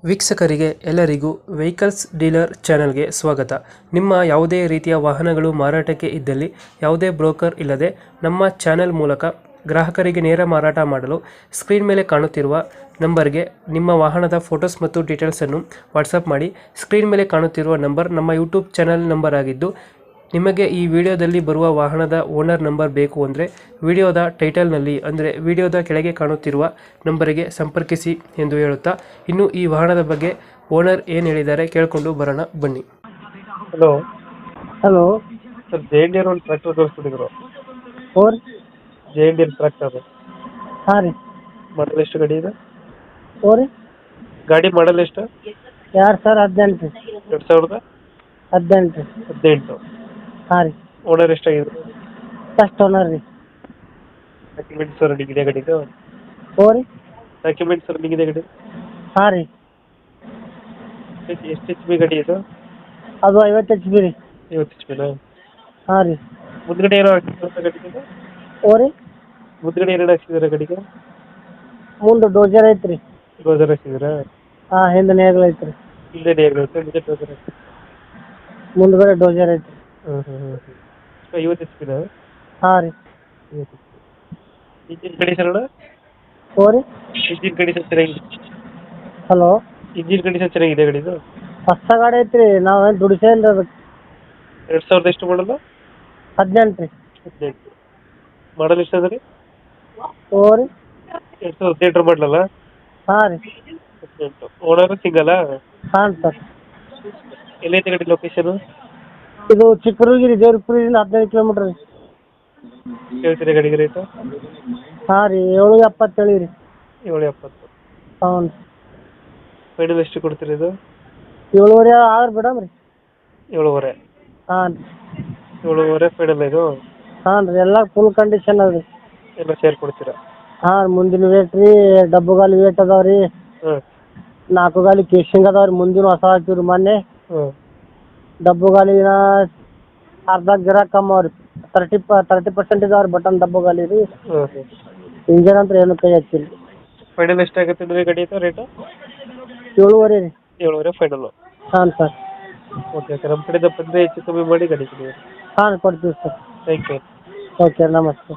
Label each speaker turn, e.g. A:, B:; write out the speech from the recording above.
A: ವೀಕ್ಷಕರಿಗೆ ಎಲ್ಲರಿಗೂ vehicles dealer ಚಾನೆಲ್ಗೆ ಸ್ವಾಗತ. ನಿಮ್ಮ ಯಾವುದೇ ರೀತಿಯ ವಾಹನಗಳು ಮಾರಾಟಕ್ಕೆ ಇದ್ದಲ್ಲಿ ಯಾವುದೇ ಬ್ರೋಕರ್ ಇಲ್ಲದೆ ನಮ್ಮ ಚಾನೆಲ್ ಮೂಲಕ ಗ್ರಾಹಕರಿಗೆ ನೇರ ಮಾರಾಟ ಮಾಡಲು ಸ್ಕ್ರೀನ್ ಮೇಲೆ ಕಾಣುತ್ತಿರುವ ನಂಬರ್ಗೆ ನಿಮ್ಮ ವಾಹನದ ಫೋಟೋಸ್ ಮತ್ತು ಡೀಟೇಲ್ಸನ್ನು ವಾಟ್ಸಪ್ ಮಾಡಿ. ಸ್ಕ್ರೀನ್ ಮೇಲೆ ಕಾಣುತ್ತಿರುವ ನಂಬರ್ ನಮ್ಮ ಯೂಟ್ಯೂಬ್ ಚಾನೆಲ್ ನಂಬರ್ ಆಗಿದ್ದು, ನಿಮಗೆ ಈ ವಿಡಿಯೋದಲ್ಲಿ ಬರುವ ವಾಹನದ ಓನರ್ ನಂಬರ್ ಬೇಕು ಅಂದರೆ ವಿಡಿಯೋದ ಟೈಟಲ್ನಲ್ಲಿ ಅಂದರೆ ವಿಡಿಯೋದ ಕೆಳಗೆ ಕಾಣುತ್ತಿರುವ ನಂಬರಿಗೆ ಸಂಪರ್ಕಿಸಿ ಎಂದು ಹೇಳುತ್ತಾ, ಇನ್ನು ಈ ವಾಹನದ ಬಗ್ಗೆ ಓನರ್ ಏನು ಹೇಳಿದ್ದಾರೆ ಕೇಳಿಕೊಂಡು ಬರೋಣ ಬನ್ನಿ. ಹಲೋ
B: ಹಲೋ
A: ಸರ್, ಜೆ.ಎನ್.ಡಿ.ಆರ್ ಒಂದು ಟ್ರ್ಯಾಕ್ಟರ್ ತೋರಿಸ್ಬಿಟ್ಟಿದ್ರು.
B: ಫೋರ್
A: ಜೆ.ಎನ್.ಡಿ.ಆರ್ ಟ್ರ್ಯಾಕ್ಟರ್
B: ಹಾಂ ರೀ.
A: ಮಾಡಲ್ ಎಷ್ಟು ಗಾಡಿ ಇದೆ?
B: ಫೋರ್
A: ಗಾಡಿ ಮಾಡಲ್ ಎಷ್ಟು?
B: 2018 ರೀ.
A: 2018
B: 18 ಹಾಂ ರೀ.
A: ಓನರ್ ಎಷ್ಟಾಗಿದೆ?
B: ಫಸ್ಟ್ ಓನರ್ ರೀ.
A: ಡಾಕ್ಯುಮೆಂಟ್ಸ್ ರನ್ನಿಂಗ್ ಇದೆ ಗಾಡಿದು?
B: ಫೋರ್
A: ಡಾಕ್ಯುಮೆಂಟ್ಸ್ ರನ್ನಿಂಗ್ ಇದೆ ಗಾಡಿ?
B: ಹಾಂ ರೀ.
A: ಎಷ್ಟು ಎಚ್ ಪಿ ಗಾಡಿ ಇದು?
B: ಅದು 50 HP ರೀ.
A: 50 ಎಚ್ ಪಿನಾ?
B: ಹಾಂ ರೀ.
A: ಮುಂದ್ಗಡೆ ಏನೋ ಹಾಕ್ಸಿದ್ರೆ ಗಾಡಿಗೆ?
B: ಫೋರ್
A: ಮುಂದ್ಗಡೆ ಏನೇನು ಹಾಕ್ಸಿದಾರೆ ಗಾಡಿಗೆ?
B: ಮುಂದೆ ಡೋಜರ್ ಐತ್ರಿ.
A: ಡೋಸರ್ ಹಾಕ್ಸಿದ್ದೀರಾ?
B: ಹಾಂ, ಹಿಂದೆ ನೇಗ್ಲು ಐತ್ರಿ.
A: ಹಿಂದೆ ಹೇಗಿರುತ್ತೆ ಮುಂದೆ ಡೋಸರ್ ಹಾಕಿ?
B: ಮುಂದ್ಗಡೆ ಡೋಜರ್ ಐತ್ರಿ.
A: 50 ಎಚ್ ಪಿನಾ?
B: ಹಾಂ ರೀ.
A: ಇಂಜಿನ್ ಕಂಡೀಷನ್ ಅಣ್ಣ?
B: ಫೋರ್
A: ಇಂಜಿನ್ ಕಂಡೀಷನ್ ಚೆನ್ನಾಗಿದೆ?
B: ಹಲೋ,
A: ಇಂಜಿನ್ ಕಂಡೀಷನ್ ಚೆನ್ನಾಗಿದೆ ಗಾಡಿದು?
B: ಹೊಸ ಗಾಡಿ ಐತ್ರಿ. ನಾವೇನು ದುಡಿಸೇನ್ರಿ ಅದಕ್ಕೆ.
A: 2000 ಎಷ್ಟು ಮಾಡಲ್ಲ?
B: 18 ರೀ.
A: 18 ಮಾಡಲ್ ಎಷ್ಟು ಅದ ರೀ?
B: ಫೋರ್
A: 2018 ಮಾಡಲಲ್ಲ?
B: ಹಾಂ ರೀ.
A: 18 ಓನರ್ ಸಿಂಗಲ್ಲ?
B: ಹಾಂ ಸರ್.
A: ಎಲ್ಲೈತೆ ಗಾಡಿ ಲೊಕೇಶನ್?
B: ಇದು ಚಿಕ್ಕರೂಗಿರಿ, ದೇವ್ರಪುರದಿಂದ 15 ಕಿಲೋಮೀಟ್ರ್ ರೀ.
A: ಹೇಳ್ತೀರಾ ಗಾಡಿಗೆ ರೇಟು?
B: ಹಾಂ ರೀ, 770 ರೀ.
A: 770.
B: ಹ್ಞೂ.
A: ಫೈನಲ್ ಎಷ್ಟು ಕೊಡ್ತೀರಿ ಇದು?
B: 7.5 ಆದ್ರೆ ಬಿಡಮ್ ರೀ.
A: 7.5?
B: ಹಾಂ ರೀ.
A: 7.5 ಫೈನಲ್ ಇದು?
B: ಹಾಂ ರೀ, ಎಲ್ಲ ಫುಲ್ ಕಂಡೀಷನ್ ಅದ ರೀ.
A: ಎಲ್ಲ ಸೇರಿ ಕೊಡ್ತೀರಾ?
B: ಹಾಂ, ಮುಂದಿನ ವೇಟ್ ರೀ, ಡಬ್ಬು ಗಾಲಿ ವೇಟ್ ಅದಾವ ರೀ.
A: ಹಾಂ
B: 4 ಗಾಲಿ ಕೇಶಿಂಗ್ ಅದಾವ ರೀ. ಮುಂದಿನ ಹೊಸ ಹಾಕಿವ್ರಿ ಮೊನ್ನೆ.
A: ಹಾಂ.
B: ಡಬ್ಬು ಗಾಲಿನ ಅರ್ಧ ಗಿರ ಕಮ್ಮಿ ಅವ ರೀ. 30% ಇದಾವ ರೀ ಬಟನ್ ಡಬ್ಬು ಗಾಲಿ ರೀ.
A: ಹಾಂ ಹಾಂ.
B: ಇಂಜನ್ ಅಂತ ಏನು ಕೈ ಹಚ್ಚಿಲ್ಲ.
A: ಫೈನಲ್ ಎಷ್ಟಾಗುತ್ತೆ ಅಂದರೆ ಗಾಡಿ ಇದು ರೇಟು?
B: 7.5 ರೀ.
A: 7.5 ಫೈನಲ್ಲು?
B: ಹಾಂ ಸರ್.
A: ಓಕೆ ಓಕೆ, ನಮ್ಮ ಕಡೆಯಿಂದ ಬಂದರೆ ಹೆಚ್ಚು ಕಮ್ಮಿ ಮಾಡಿ ಗಾಡಿ ಕೊಡಿ.
B: ಹಾಂ, ಕೊಡ್ತೀವಿ ಸರ್.
A: Thank you.
B: ಓಕೆ, ನಮಸ್ತೆ.